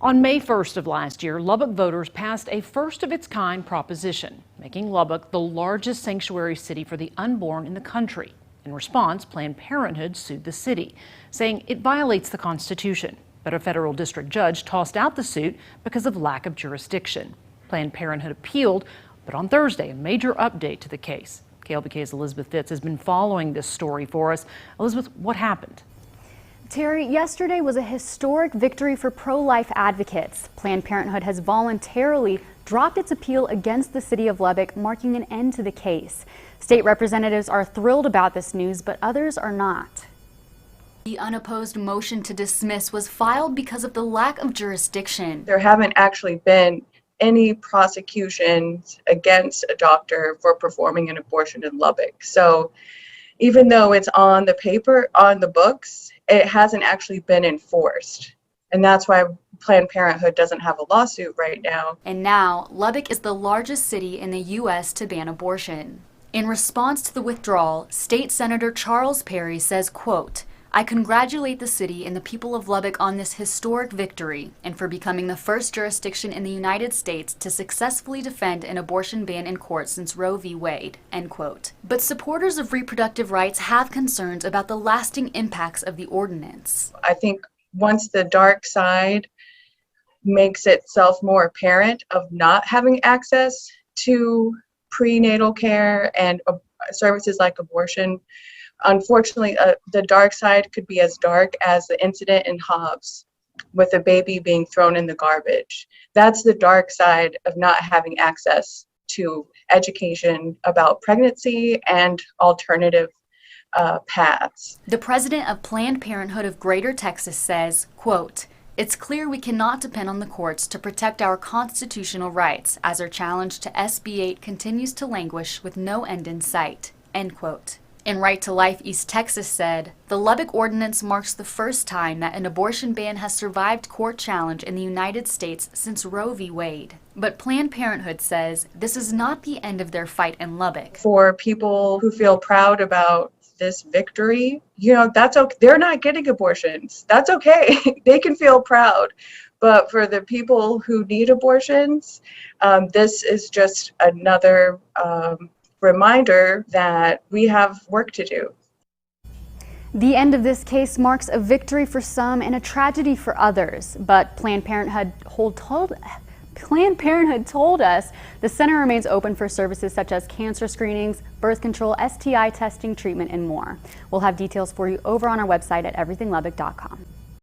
On May 1st of last year, Lubbock voters passed a first-of-its-kind proposition, making Lubbock the largest sanctuary city for the unborn in the country. In response, Planned Parenthood sued the city, saying it violates the Constitution. But a federal district judge tossed out the suit because of lack of jurisdiction. Planned Parenthood appealed, but on Thursday, a major update to the case. KLBK's Elizabeth Fitz has been following this story for us. Elizabeth, what happened? Terry, yesterday was a historic victory for pro-life advocates. Planned Parenthood has voluntarily dropped its appeal against the city of Lubbock, marking an end to the case. State representatives are thrilled about this news, but others are not. The unopposed motion to dismiss was filed because of the lack of jurisdiction. There haven't actually been any prosecutions against a doctor for performing an abortion in Lubbock. So even though it's on the paper, on the books, it hasn't actually been enforced. And that's why Planned Parenthood doesn't have a lawsuit right now. And now, Lubbock is the largest city in the U.S. to ban abortion. In response to the withdrawal, State Senator Charles Perry says, quote, "I congratulate the city and the people of Lubbock on this historic victory and for becoming the first jurisdiction in the United States to successfully defend an abortion ban in court since Roe v. Wade," end quote. But supporters of reproductive rights have concerns about the lasting impacts of the ordinance. I think once the dark side makes itself more apparent of not having access to prenatal care and services like abortion, unfortunately, the dark side could be as dark as the incident in Hobbs with a baby being thrown in the garbage. That's the dark side of not having access to education about pregnancy and alternative paths. The president of Planned Parenthood of Greater Texas says, quote, "It's clear we cannot depend on the courts to protect our constitutional rights as our challenge to SB 8 continues to languish with no end in sight," end quote. And Right to Life East Texas said, "The Lubbock Ordinance marks the first time that an abortion ban has survived court challenge in the United States since Roe v. Wade." But Planned Parenthood says this is not the end of their fight in Lubbock. For people who feel proud about this victory, that's okay. They're not getting abortions. That's okay. They can feel proud. But for the people who need abortions, this is just another reminder that we have work to do. The end of this case marks a victory for some and a tragedy for others, but Planned Parenthood told us the center remains open for services such as cancer screenings, birth control, STI testing, treatment, and more. We'll have details for you over on our website at everythinglubbock.com.